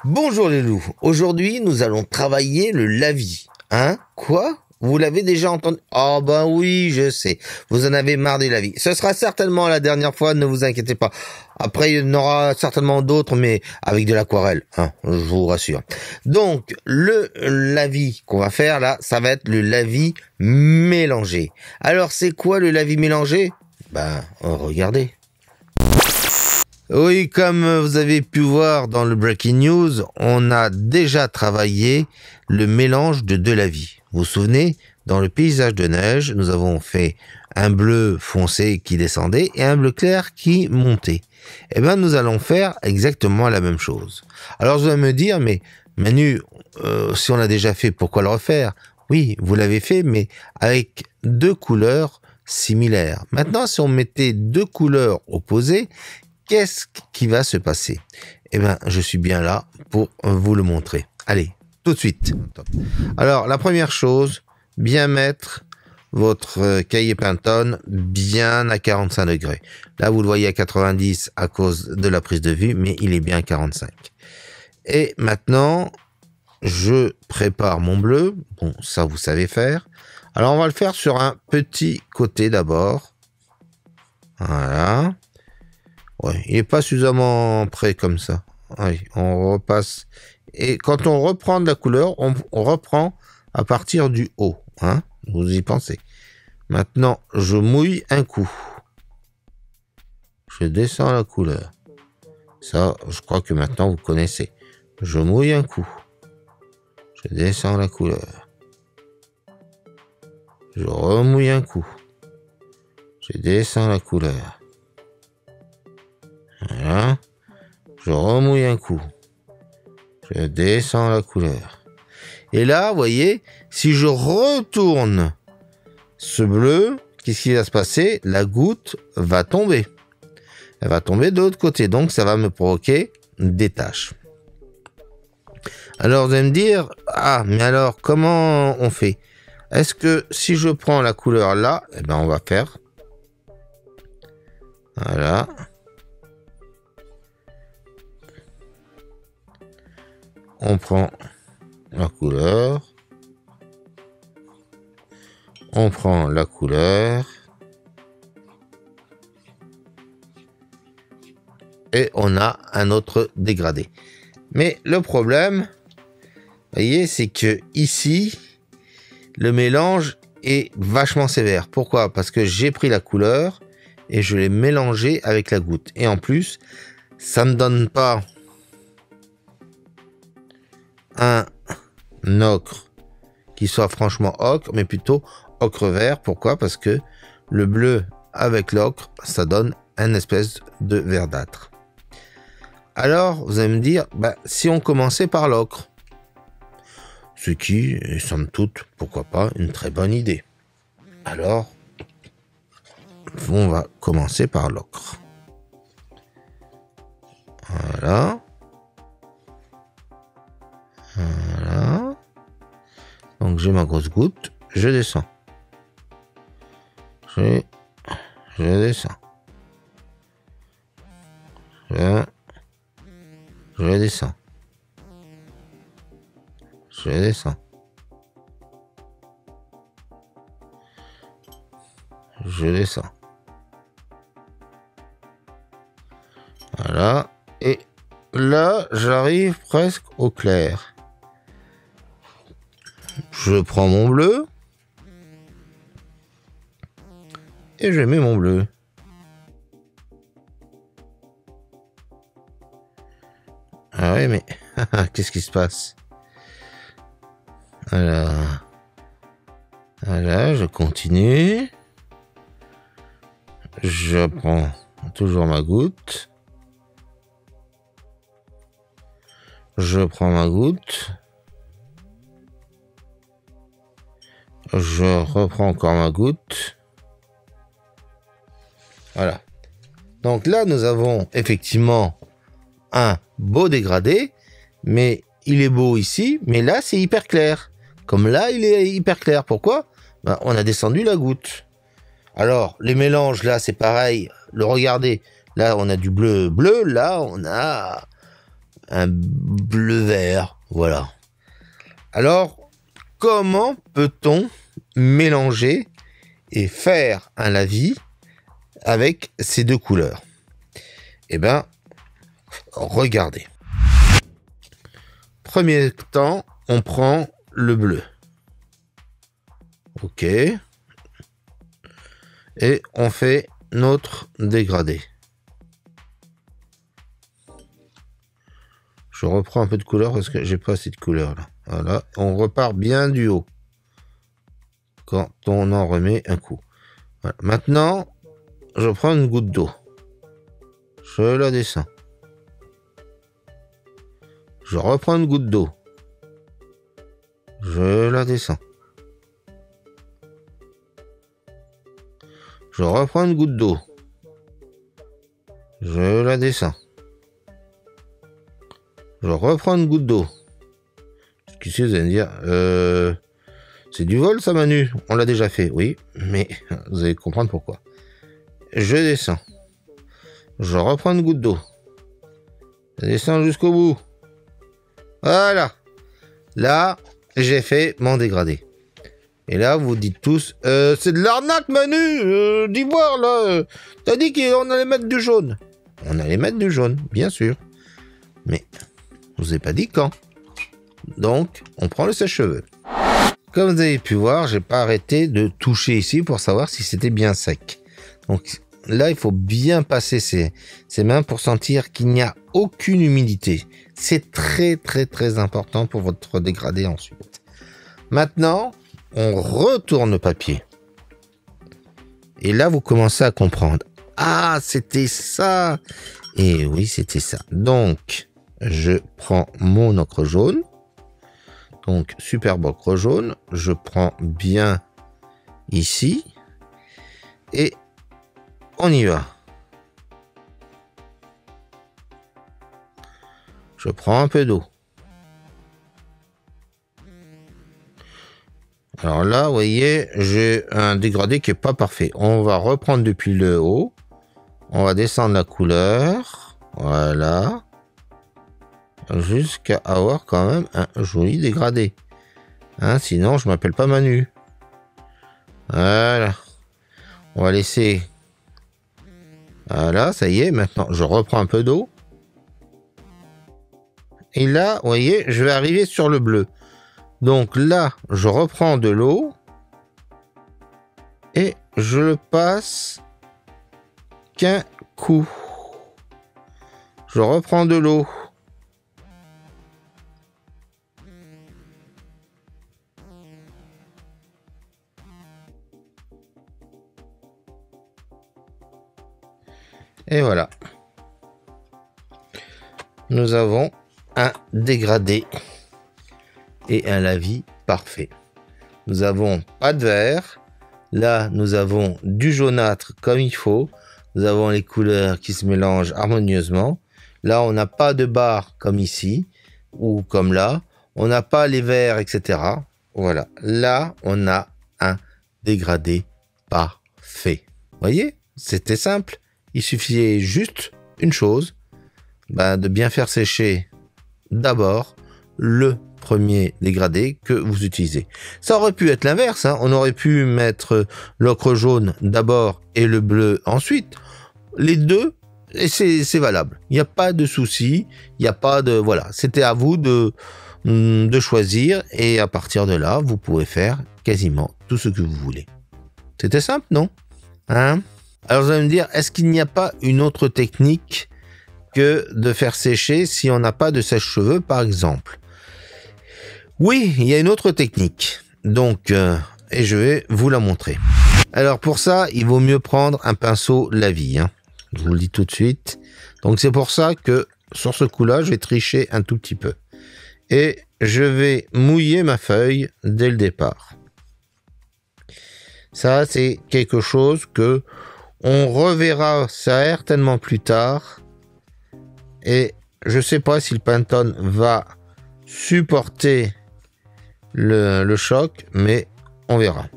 Bonjour les loups, aujourd'hui nous allons travailler le lavis. Hein? Quoi? Vous l'avez déjà entendu? Oh ben oui, je sais, vous en avez marre des lavis. Ce sera certainement la dernière fois, ne vous inquiétez pas. Après il y en aura certainement d'autres, mais avec de l'aquarelle, hein, je vous rassure. Donc le lavis qu'on va faire là, ça va être le lavis mélangé. Alors c'est quoi le lavis mélangé? Ben regardez. Oui, comme vous avez pu voir dans le Breaking News, on a déjà travaillé le mélange de deux lavis. Vous vous souvenez, dans le paysage de neige, nous avons fait un bleu foncé qui descendait et un bleu clair qui montait. Eh bien, nous allons faire exactement la même chose. Alors, vous allez me dire, mais Manu, si on l'a déjà fait, pourquoi le refaire? Oui, vous l'avez fait, mais avec deux couleurs similaires. Maintenant, si on mettait deux couleurs opposées, qu'est-ce qui va se passer? Eh bien, je suis bien là pour vous le montrer. Allez, tout de suite. Alors, la première chose, bien mettre votre cahier Pantone bien à 45 degrés. Là, vous le voyez à 90 à cause de la prise de vue, mais il est bien à 45. Et maintenant, je prépare mon bleu. Bon, ça, vous savez faire. Alors, on va le faire sur un petit côté d'abord. Voilà. Ouais, il n'est pas suffisamment près comme ça. Allez, on repasse. Et quand on reprend de la couleur, on reprend à partir du haut. Hein, vous y pensez. Maintenant, je mouille un coup. Je descends la couleur. Ça, je crois que maintenant vous connaissez. Je mouille un coup. Je descends la couleur. Je remouille un coup. Je descends la couleur. Voilà. Je remouille un coup. Je descends la couleur. Et là, vous voyez, si je retourne ce bleu, qu'est-ce qui va se passer? La goutte va tomber. Elle va tomber de l'autre côté. Donc, ça va me provoquer des taches. Alors, vous allez me dire, ah, mais alors, comment on fait? Est-ce que si je prends la couleur là, eh ben, on va faire. Voilà. On prend la couleur. On prend la couleur. Et on a un autre dégradé. Mais le problème, vous voyez, c'est que ici, le mélange est vachement sévère. Pourquoi? Parce que j'ai pris la couleur et je l'ai mélangée avec la goutte. Et en plus, ça ne donne pas un ocre qui soit franchement ocre, mais plutôt ocre vert. Pourquoi? Parce que le bleu avec l'ocre, ça donne une espèce de verdâtre. Alors, vous allez me dire, si on commençait par l'ocre, ce qui est somme toute, pourquoi pas, une très bonne idée. Alors, on va commencer par l'ocre. Voilà. Voilà. Donc j'ai ma grosse goutte, je descends. Je descends. Je descends. Je descends. Je descends. Voilà. Et là, j'arrive presque au clair. Je prends mon bleu. Et je mets mon bleu. Ah oui, mais qu'est-ce qui se passe? Alors, voilà, je continue. Je prends toujours ma goutte. Je prends ma goutte. Je reprends encore ma goutte. Voilà. Donc là, nous avons effectivement un beau dégradé, mais il est beau ici, mais là, c'est hyper clair. Comme là, il est hyper clair. Pourquoi? On a descendu la goutte. Alors, les mélanges, là, c'est pareil. Regardez, là, on a du bleu bleu. Là, on a un bleu vert, voilà. Alors, comment peut-on mélanger et faire un lavis avec ces deux couleurs? Eh bien, regardez. Premier temps, on prend le bleu. Ok. Et on fait notre dégradé. Je reprends un peu de couleur parce que j'ai pas assez de couleur là. Voilà. On repart bien du haut. Quand on en remet un coup. Voilà. Maintenant, je prends une goutte d'eau. Je la descends. Je reprends une goutte d'eau. Je la descends. Je reprends une goutte d'eau. Je la descends. Je reprends une goutte d'eau. Qu'est-ce que vous allez me dire c'est du vol ça Manu? On l'a déjà fait, oui, mais vous allez comprendre pourquoi. Je descends. Je reprends une goutte d'eau. Je descends jusqu'au bout. Voilà. Là, j'ai fait mon dégradé. Et là, vous dites tous, c'est de l'arnaque Manu, d'ivoire là. T'as dit qu'on allait mettre du jaune. On allait mettre du jaune, bien sûr. Mais, je vous ai pas dit quand. Donc, on prend le sèche-cheveux. Comme vous avez pu voir, j'ai pas arrêté de toucher ici pour savoir si c'était bien sec. Donc là, il faut bien passer ses mains pour sentir qu'il n'y a aucune humidité. C'est très important pour votre dégradé ensuite. Maintenant, on retourne le papier. Et là, vous commencez à comprendre. Ah, c'était ça. Et oui, c'était ça. Donc, je prends mon ocre jaune. Donc, superbe ocre jaune. Je prends bien ici. Et on y va. Je prends un peu d'eau. Alors là, vous voyez, j'ai un dégradé qui est pas parfait. On va reprendre depuis le haut. On va descendre la couleur. Voilà. Jusqu'à avoir quand même un joli dégradé. Hein, sinon, je m'appelle pas Manu. Voilà. On va laisser... Voilà, ça y est. Maintenant, je reprends un peu d'eau. Et là, vous voyez, je vais arriver sur le bleu. Donc là, je reprends de l'eau. Et je le passe qu'un coup. Je reprends de l'eau. Et voilà. Nous avons un dégradé et un lavis parfait. Nous avons pas de vert. Là, nous avons du jaunâtre comme il faut. Nous avons les couleurs qui se mélangent harmonieusement. Là, on n'a pas de barre comme ici ou comme là. On n'a pas les verts, etc. Voilà. Là, on a un dégradé parfait. Vous voyez? C'était simple. Il suffisait juste une chose, de bien faire sécher d'abord le premier dégradé que vous utilisez. Ça aurait pu être l'inverse, hein. On aurait pu mettre l'ocre jaune d'abord et le bleu ensuite. Les deux, et c'est valable. Il n'y a pas de souci, il n'y a pas de... Voilà, c'était à vous de choisir et à partir de là, vous pouvez faire quasiment tout ce que vous voulez. C'était simple, non? Hein? Alors vous allez me dire, est-ce qu'il n'y a pas une autre technique que de faire sécher si on n'a pas de sèche-cheveux, par exemple? Oui, il y a une autre technique. Donc, et je vais vous la montrer. Alors pour ça, il vaut mieux prendre un pinceau Lavis. Hein. Je vous le dis tout de suite. Donc c'est pour ça que sur ce coup-là, je vais tricher un tout petit peu. Et je vais mouiller ma feuille dès le départ. Ça, c'est quelque chose que on reverra certainement plus tard. Et je sais pas si le Pantone va supporter le choc, mais on verra.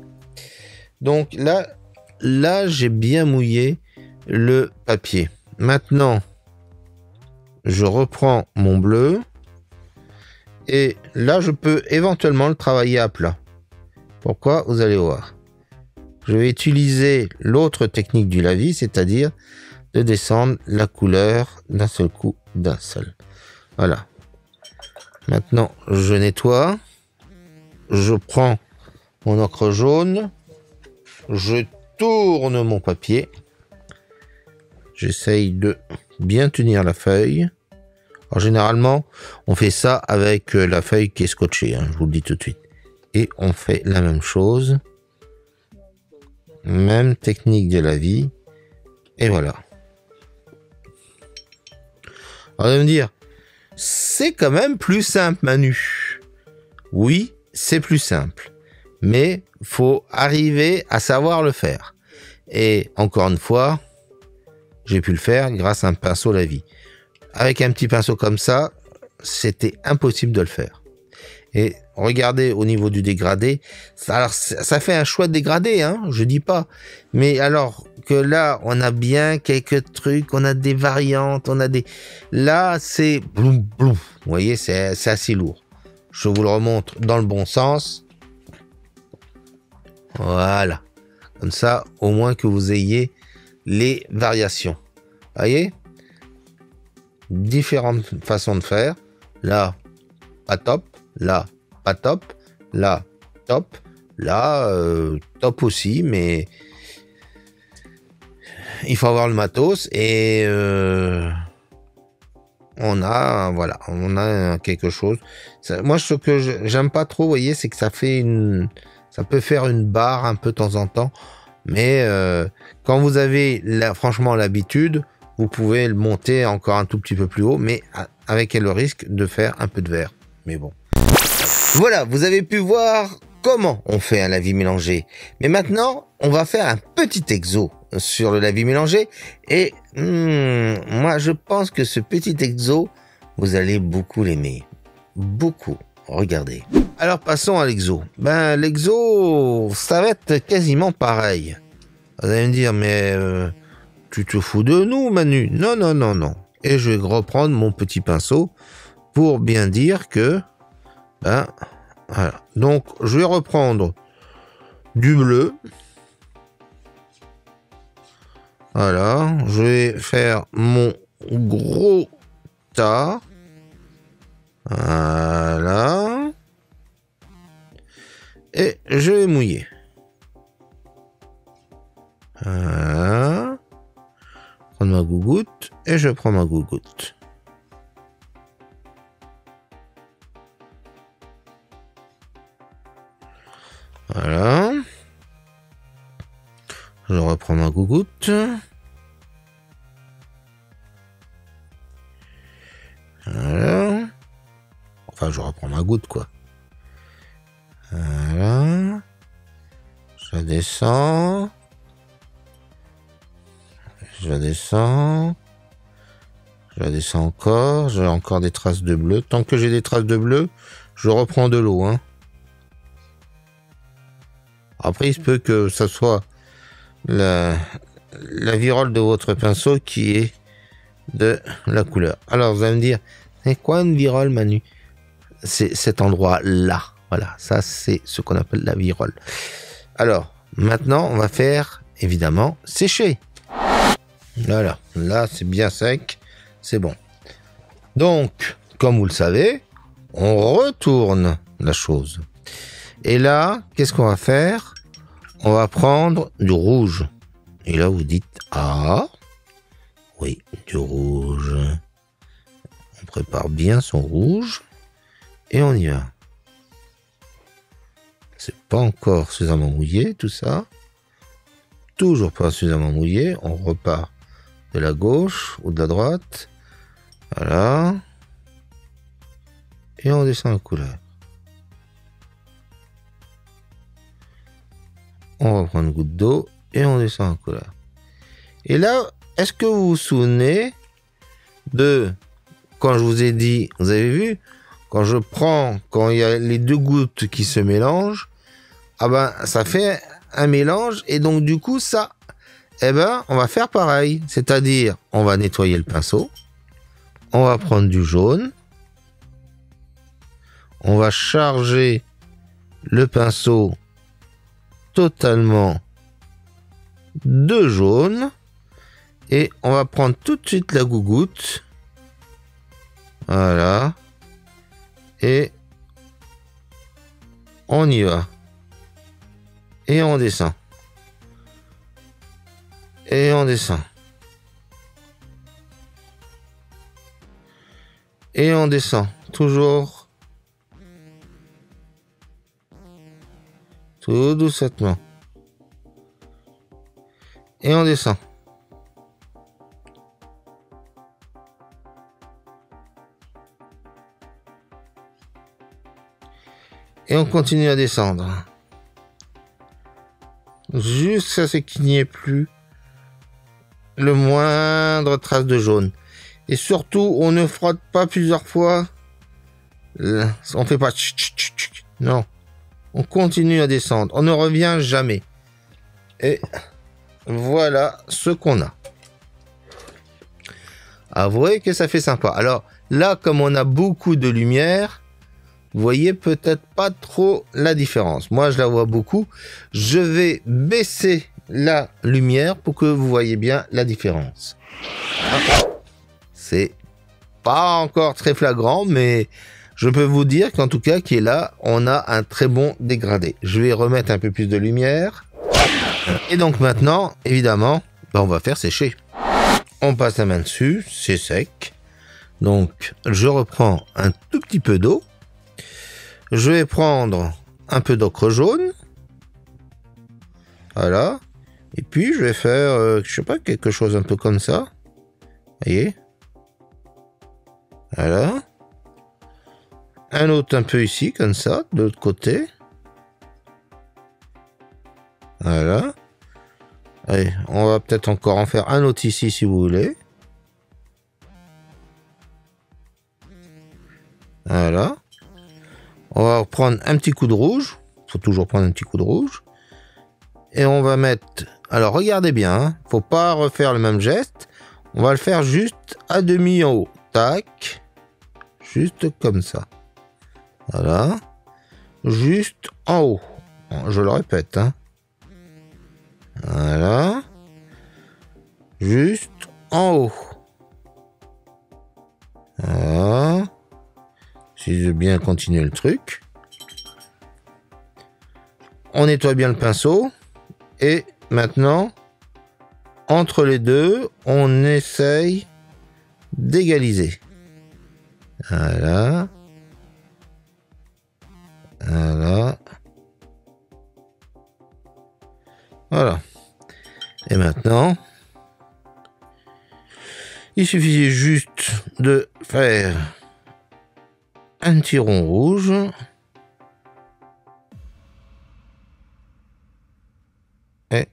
Donc là j'ai bien mouillé le papier. Maintenant, je reprends mon bleu. Et là, je peux éventuellement le travailler à plat. Pourquoi? Vous allez voir. Je vais utiliser l'autre technique du lavis, c'est-à-dire de descendre la couleur d'un seul coup, d'un seul. Voilà. Maintenant, je nettoie. Je prends mon encre jaune. Je tourne mon papier. J'essaye de bien tenir la feuille. Alors, généralement, on fait ça avec la feuille qui est scotchée, hein, je vous le dis tout de suite. Et on fait la même chose. Même technique de lavis. Et voilà. Alors, vous allez me dire, c'est quand même plus simple, Manu. Oui, c'est plus simple. Mais faut arriver à savoir le faire. Et encore une fois, j'ai pu le faire grâce à un pinceau lavis. Avec un petit pinceau comme ça, c'était impossible de le faire. Et regardez au niveau du dégradé, ça fait un choix de dégradé, hein, je dis pas. Mais alors que là, on a bien quelques trucs, on a des variantes, on a des... Là, c'est... Bloum, bloum. Vous voyez, c'est assez lourd. Je vous le remontre dans le bon sens. Voilà. Comme ça, au moins que vous ayez les variations. Vous voyez ? Différentes façons de faire. Là, pas top. Là, pas top. Là, top. Là, top aussi, mais il faut avoir le matos et on a quelque chose. Ça, moi, ce que j'aime pas trop, vous voyez, c'est que ça peut faire une barre un peu de temps en temps, mais quand vous avez franchement l'habitude, vous pouvez le monter encore un tout petit peu plus haut, mais avec le risque de faire un peu de vert. Mais bon. Voilà, vous avez pu voir comment on fait un lavis mélangé. Mais maintenant, on va faire un petit exo sur le lavis mélangé. Et moi, je pense que ce petit exo, vous allez beaucoup l'aimer. Beaucoup. Regardez. Alors, passons à l'exo. Ben, l'exo, ça va être quasiment pareil. Vous allez me dire, mais tu te fous de nous, Manu? Non, non, non, non. Et je vais reprendre mon petit pinceau pour bien dire que... Ben, voilà. Donc, je vais reprendre du bleu. Voilà. Je vais faire mon gros tas. Voilà. Et je vais mouiller. Voilà. Prendre ma gougoute. Et je prends ma gougoute. Voilà. Je reprends ma gougoute. Voilà. Enfin, je reprends ma goutte, quoi. Voilà. Je descends. Je descends. Je descends encore. J'ai encore des traces de bleu. Tant que j'ai des traces de bleu, je reprends de l'eau, hein. Après, il se peut que ça soit la virole de votre pinceau qui est de la couleur. Alors, vous allez me dire, c'est quoi une virole, Manu? C'est cet endroit-là. Voilà, ça, c'est ce qu'on appelle la virole. Alors, maintenant, on va faire, évidemment, sécher. Voilà, là, c'est bien sec. C'est bon. Donc, comme vous le savez, on retourne la chose. Et là, qu'est-ce qu'on va faire? On va prendre du rouge. Et là, vous dites, ah, oui, du rouge. On prépare bien son rouge. Et on y va. C'est pas encore suffisamment mouillé, tout ça. Toujours pas suffisamment mouillé. On repart de la gauche ou de la droite. Voilà. Et on descend la couleur. On reprend une goutte d'eau et on descend en couleur. Et là, est-ce que vous vous souvenez de quand je vous ai dit, vous avez vu, quand il y a les deux gouttes qui se mélangent, ah ben, ça fait un mélange et donc du coup, ça, eh ben, on va faire pareil. C'est-à-dire, on va nettoyer le pinceau, on va prendre du jaune. On va charger le pinceau totalement de jaune. Et on va prendre tout de suite la gougoute. Voilà. Et on y va. Et on descend. Et on descend. Et on descend. Toujours. Tout doucement. Et on descend. Et on continue à descendre. Jusqu'à ce qu'il n'y ait plus le moindre trace de jaune. Et surtout, on ne frotte pas plusieurs fois. On fait pas... Non. On continue à descendre. On ne revient jamais. Et voilà ce qu'on a. Avouez que ça fait sympa. Alors là, comme on a beaucoup de lumière, vous voyez peut-être pas trop la différence. Moi, je la vois beaucoup. Je vais baisser la lumière pour que vous voyez bien la différence. C'est pas encore très flagrant, mais je peux vous dire qu'en tout cas, qui est là, on a un très bon dégradé. Je vais remettre un peu plus de lumière. Et donc maintenant, évidemment, on va faire sécher. On passe la main dessus, c'est sec. Donc, je reprends un tout petit peu d'eau. Je vais prendre un peu d'ocre jaune. Voilà. Et puis, je vais faire, je sais pas, quelque chose un peu comme ça. Vous voyez? Voilà. Un autre un peu ici, comme ça, de l'autre côté. Voilà. Allez, on va peut-être encore en faire un autre ici, si vous voulez. Voilà. On va prendre un petit coup de rouge. Faut toujours prendre un petit coup de rouge. Et on va mettre... Alors, regardez bien. Hein. Faut pas refaire le même geste. On va le faire juste à demi en haut. Tac. Juste comme ça. Voilà. Juste en haut. Bon, je le répète. Hein. Voilà. Juste en haut. Voilà. Si je veux bien continuer le truc. On nettoie bien le pinceau. Et maintenant, entre les deux, on essaye d'égaliser. Voilà. Voilà. Voilà. Et maintenant, il suffisait juste de faire un petit rond rouge. Et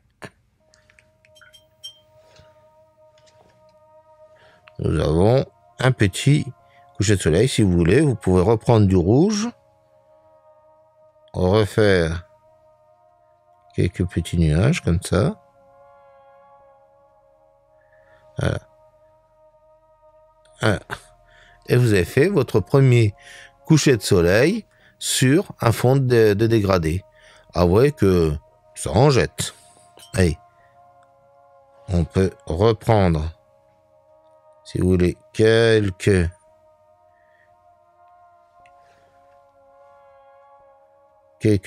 nous avons un petit coucher de soleil. Si vous voulez, vous pouvez reprendre du rouge, refaire quelques petits nuages comme ça. Voilà. Voilà. Et vous avez fait votre premier coucher de soleil sur un fond de dégradé. Avouez que ça en jette. Allez, on peut reprendre, si vous voulez, quelques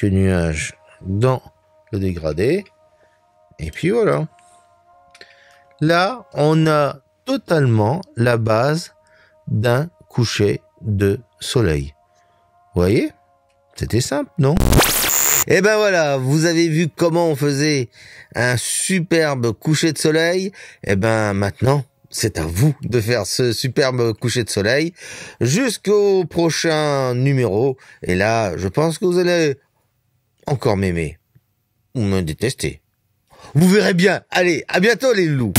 nuages dans le dégradé. Et puis voilà. Là, on a totalement la base d'un coucher de soleil. Vous voyez? C'était simple, non? Et ben voilà, vous avez vu comment on faisait un superbe coucher de soleil. Et ben maintenant, c'est à vous de faire ce superbe coucher de soleil jusqu'au prochain numéro. Et là, je pense que vous allez encore m'aimer ou me détester. Vous verrez bien. Allez, à bientôt les loups.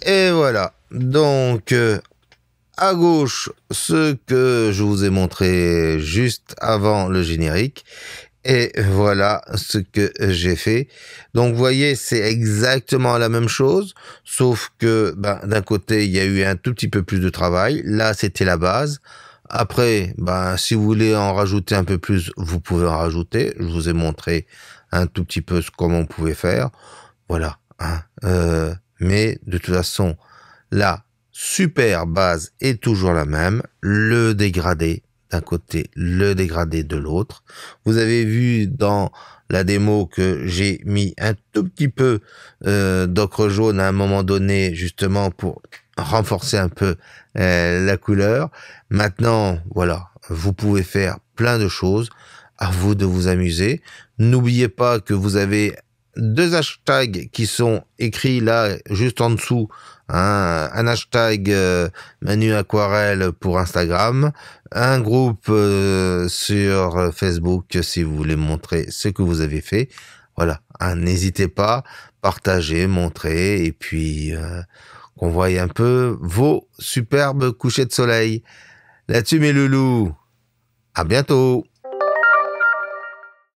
Et voilà. Donc, à gauche, ce que je vous ai montré juste avant le générique. Et voilà ce que j'ai fait. Donc, vous voyez, c'est exactement la même chose, sauf que d'un côté, il y a eu un tout petit peu plus de travail. Là, c'était la base. Après, si vous voulez en rajouter un peu plus, vous pouvez en rajouter. Je vous ai montré un tout petit peu comment on pouvait faire. Voilà, hein. Mais de toute façon, la super base est toujours la même. Le dégradé d'un côté, le dégradé de l'autre. Vous avez vu dans la démo que j'ai mis un tout petit peu d'ocre jaune à un moment donné, justement pour renforcer un peu la couleur. Maintenant, voilà, vous pouvez faire plein de choses. À vous de vous amuser. N'oubliez pas que vous avez 2 hashtags qui sont écrits là, juste en dessous. Hein, un hashtag Manu Aquarelle pour Instagram, un groupe sur Facebook si vous voulez montrer ce que vous avez fait. Voilà, hein, n'hésitez pas, partagez, montrez, et puis qu'on voie un peu vos superbes couchers de soleil. Là-dessus mes loulous, à bientôt.